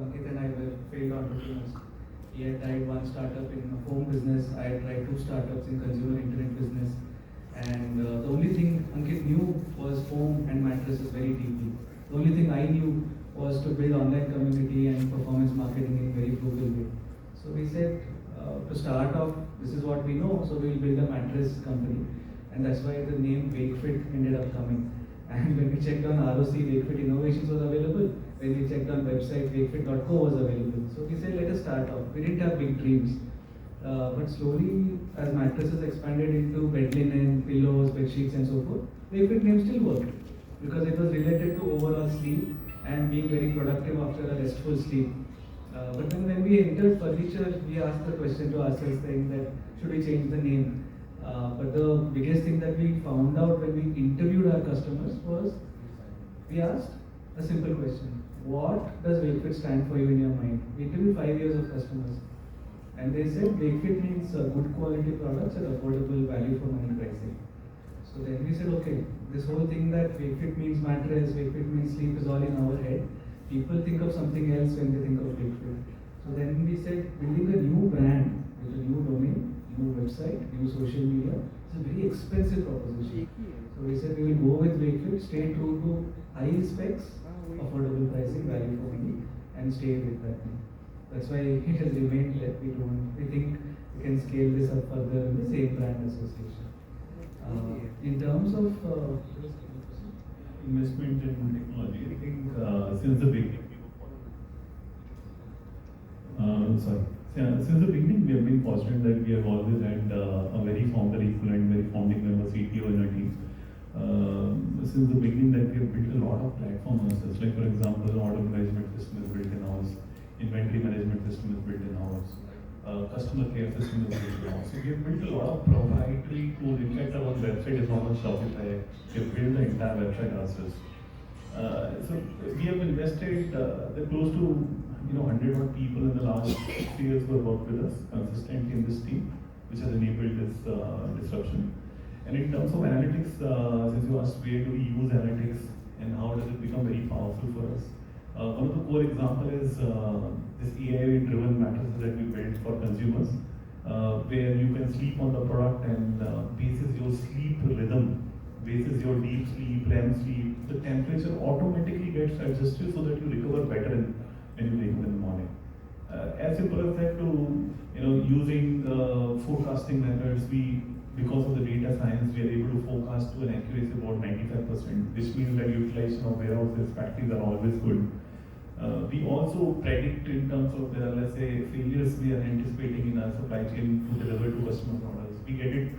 Ankit and I were failed entrepreneurs. He had tried one startup in a home business. I had tried two startups in consumer internet business. And the only thing Ankit knew was home and mattresses very deeply. The only thing I knew was to build online community and performance marketing in a very frugal way. So we said to start off, this is what we know, so we'll build a mattress company. And that's why the name Wakefit ended up coming. And when we checked on ROC, Wakefit Innovations was available. When we checked on website, wakefit.co was available. So we said, let us start off. We didn't have big dreams. But slowly, as mattresses expanded into bed linen, pillows, bed sheets, and so forth, Wakefit name still worked because it was related to overall sleep and being very productive after a restful sleep. But then when we entered furniture, we asked the question to ourselves saying that should we change the name? But the biggest thing that we found out when we interviewed our customers was we asked a simple question. What does Wakefit stand for you in your mind? We interviewed 5 years of customers. And they said Wakefit means good quality products at affordable value for money pricing. So then we said, okay, this whole thing that Wakefit means mattress, Wakefit means sleep is all in our head. People think of something else when they think of Wakefit. So then we said, building a new brand with a new domain, new website, new social media, it's a very expensive proposition. So we said we will go with Wakefit, stay true to high specs, affordable pricing, value for money, and stay with that. That's why it has remained that we think we can scale this up further in the same brand association. In terms of investment in technology, I think since the beginning, since the beginning, we have been fortunate that we have always had a very founder equivalent, very founding member CTO in our team. Since the beginning, that we have built a lot of platform assets. Like for example, order management system is built in house, inventory management system is built in house, customer care system is built in house. So we have built a lot of proprietary tools. In fact, our website is not on Shopify. We have built the entire website ourselves. So we have invested close to 100 odd people in the last 6 years who have worked with us consistently in this team, which has enabled this disruption. And in terms of analytics, since you asked where do we use analytics and how does it become very powerful for us, one of the core examples is this AI-driven mattresses that we built for consumers, where you can sleep on the product and basis your sleep rhythm, basis your deep sleep, REM sleep, the temperature automatically gets adjusted so that you recover better when you wake up in the morning. As simple as that to using forecasting methods, because of the data science, we are able to forecast to an accuracy about 95%, which means that utilization of warehouses, factories are always good. We also predict in terms of the, let's say, failures we are anticipating in our supply chain to deliver to customer orders. We get it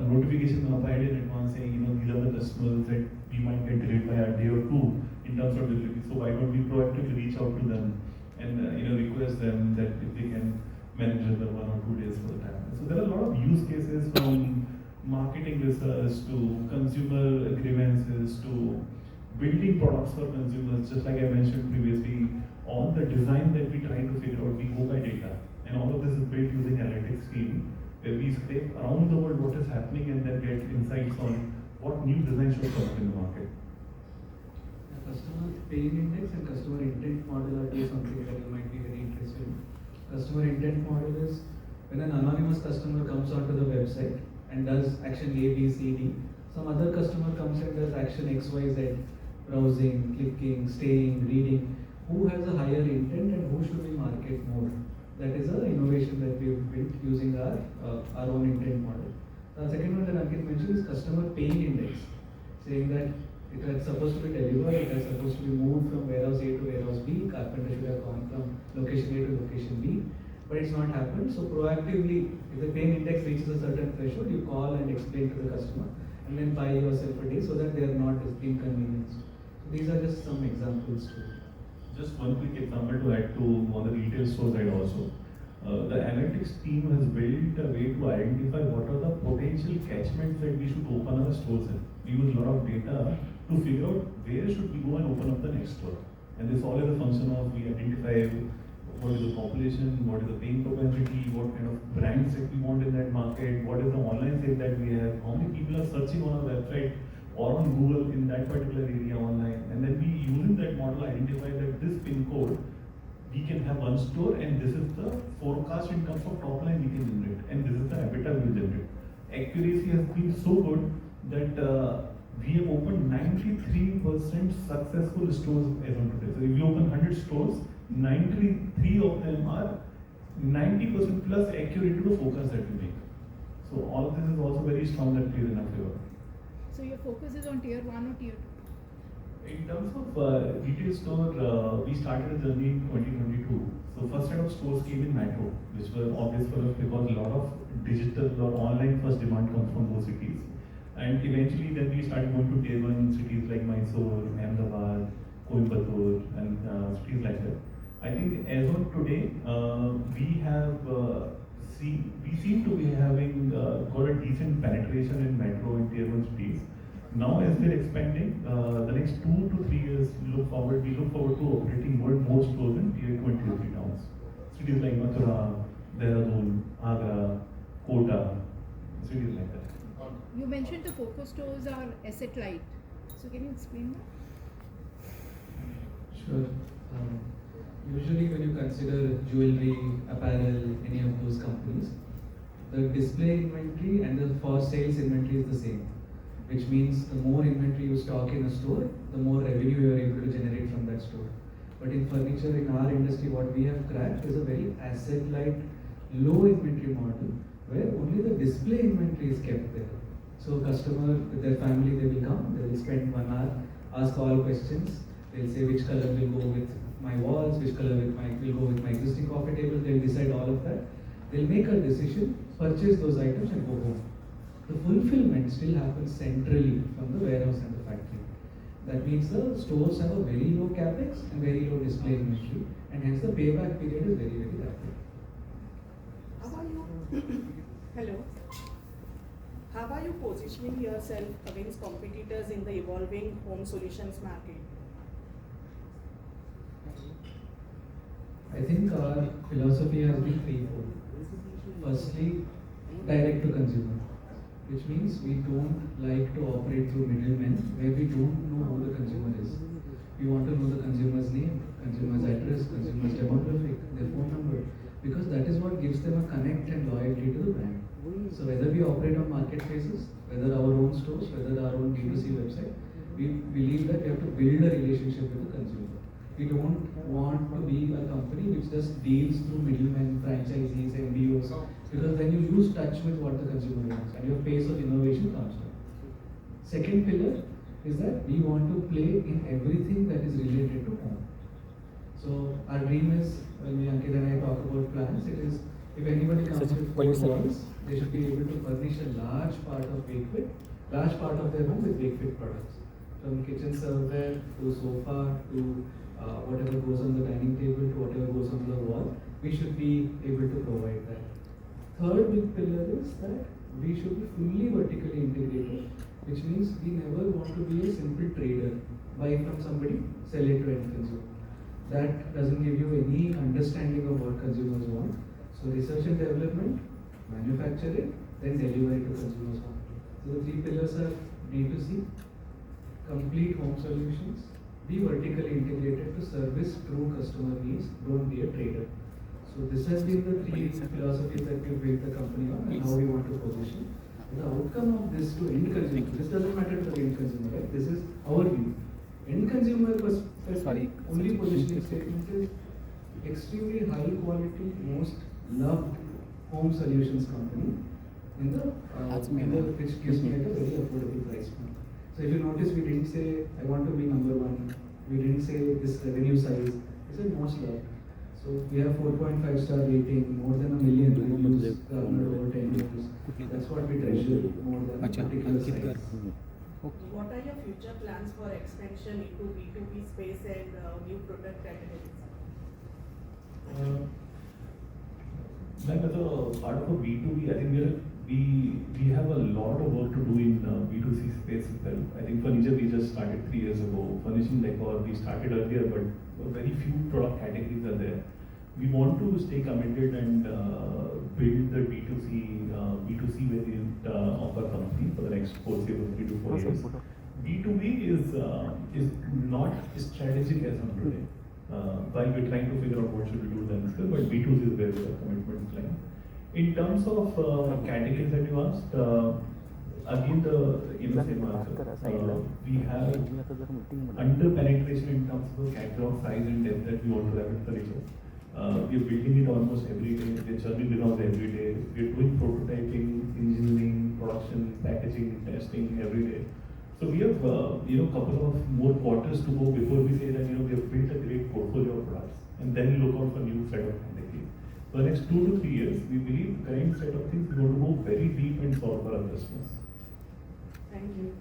notification on Friday in advance saying, these are the customers that we might get delayed by a day or two in terms of delivery. So why don't we proactively reach out to them and request them that if they can manage the 1 or 2 days for the time. So there are a lot of use cases from marketing research to consumer grievances to building products for consumers. Just like I mentioned previously, all the design that we try to figure out, we go by data. And all of this is built using analytics team, where we scrape around the world what is happening and then get insights on what new design should come up in the market. Customer pain index and customer intent model are two something that you might be very interested in. Customer intent model is when an anonymous customer comes onto the website and does action A, B, C, D, some other customer comes and does action X, Y, Z, browsing, clicking, staying, reading. Who has a higher intent and who should we market more? That is an innovation that we've built using our own intent model. The second one that Ankit mentioned is customer pain index, saying that it was supposed to be delivered, it was supposed to be moved from warehouse A to warehouse B, carpenter should have gone from location A to location B, but it's not happened. So proactively, if the pain index reaches a certain threshold, you call and explain to the customer and then buy yourself a day so that they are not inconvenienced. So these are just some examples too. Just one quick example to add to on the retail store side also. The analytics team has built a way to identify what are the potential catchments that we should open our stores in. We use a lot of data to figure out where should we go and open up the next store. And this all is a function of we identify what is the population, what is the paying propensity, what kind of brands that we want in that market, what is the online sale that we have, how many people are searching on our website or on Google in that particular area online. And then we using that model identify that this pin code we can have one store and this is the forecast in terms of top line we can generate and this is the EBITDA we will generate. Accuracy has been so good that we have opened 93% successful stores as on today. So if we open 100 stores, 93 of them are 90% plus accurate to the forecast that we make. So all of this is also very strong that plays in our favor. So your focus is on tier 1 or tier 2? In terms of retail store, we started a journey in 2022. So first set of stores came in metro, which were obvious for us because a lot of digital or online first demand comes from those cities. And eventually then we started going to tier 1 cities like Mysore, Ahmedabad, Coimbatore and cities like that. I think as of today, we seem to be having got a decent penetration in metro and tier 1 cities. Now, as we're expanding, the next 2 to 3 years, we look forward to operating more stores in tier 2 and tier 3 towns. Cities like Mathura, Dehradun, Agra, Kota, cities like that. You mentioned the FOCO stores are asset light. So can you explain that? Sure. Usually when you consider jewelry, apparel, any of those companies, the display inventory and the for sales inventory is the same. Which means the more inventory you stock in a store, the more revenue you are able to generate from that store. But in furniture, in our industry, what we have cracked is a very asset-light, low inventory model, where only the display inventory is kept there. So customer with their family, they will come, they will spend 1 hour, ask all questions, they'll say which color will go with my walls, which color will go with my existing coffee table, they'll decide all of that. They'll make a decision, purchase those items and go home. The fulfillment still happens centrally from the warehouse and the factory. That means the stores have a very low capex and very low display inventory, and hence the payback period is very, very rapid. How are you? Hello. How are you positioning yourself against competitors in the evolving home solutions market? I think our philosophy has been threefold. Firstly, direct to consumer, which means we don't like to operate through middlemen where we don't know who the consumer is. We want to know the consumer's name, consumer's address, consumer's demographic, their phone number, because that is what gives them a connect and loyalty to the brand. So whether we operate on marketplaces, whether our own stores, whether our own B2C website, we believe that we have to build a relationship with the consumer. We don't want to be a company which just deals through middlemen, franchisees, MBOs, because then you lose touch with what the consumer wants and your pace of innovation comes down. Second pillar is that we want to play in everything that is related to home. So our dream is, when we Ankit and I talk about plans, it is if anybody comes with 4 walls, they should be able to furnish a large part of Wakefit, large part of their home with Wakefit products. From kitchen serveware to sofa to whatever goes on the dining table to whatever goes on the wall, we should be able to provide that. Third big pillar is that we should be fully vertically integrated, which means we never want to be a simple trader, buy from somebody, sell it to end consumer. That doesn't give you any understanding of what consumers want. So research and development, manufacture it, then deliver it to consumers. So the 3 pillars are B2C, complete home solutions, be vertically integrated to service true customer needs, don't be a trader. So this has been the 3 philosophies that we built the company on and how we want to position. The outcome of this to end consumer, this doesn't matter to the end consumer, right? This is our view. End consumer perspective, only positioning statement is extremely high quality, most loved home solutions company in the which gives me at a very affordable price point. So if you notice, we didn't say, I want to be number 1. We didn't say this revenue size. We said most loved. So we have 4.5-star rating, more than 1 million reviews garnered over 10 years. That's what we treasure more than a particular size. What are your future plans for expansion into B2B space and new product categories? Like as a part of a B2B, I think we have a lot of work to do in B2C space as well. I think furniture we just started 3 years ago. Furnishing decor we started earlier, but very few product categories are there. We want to stay committed and build the B2C variant of our company for the next 3 to 4 years. B2B is not strategic as of today. While we're trying to figure out what should we do then, but B2C is where the commitment is lying. In terms of categories that you asked, again the same answer. We have under penetration in terms of the catalog size and depth that we want to have at Furniture. We are building it almost every day. We're churning around every day. We're doing prototyping, engineering, production, packaging, testing every day. So we have couple of more quarters to go before we say that we have built a great portfolio of products, and then we look out for new set of categories. For the next 2 to 3 years, we believe the current set of things we want to go very deep and solve for our customers. Thank you.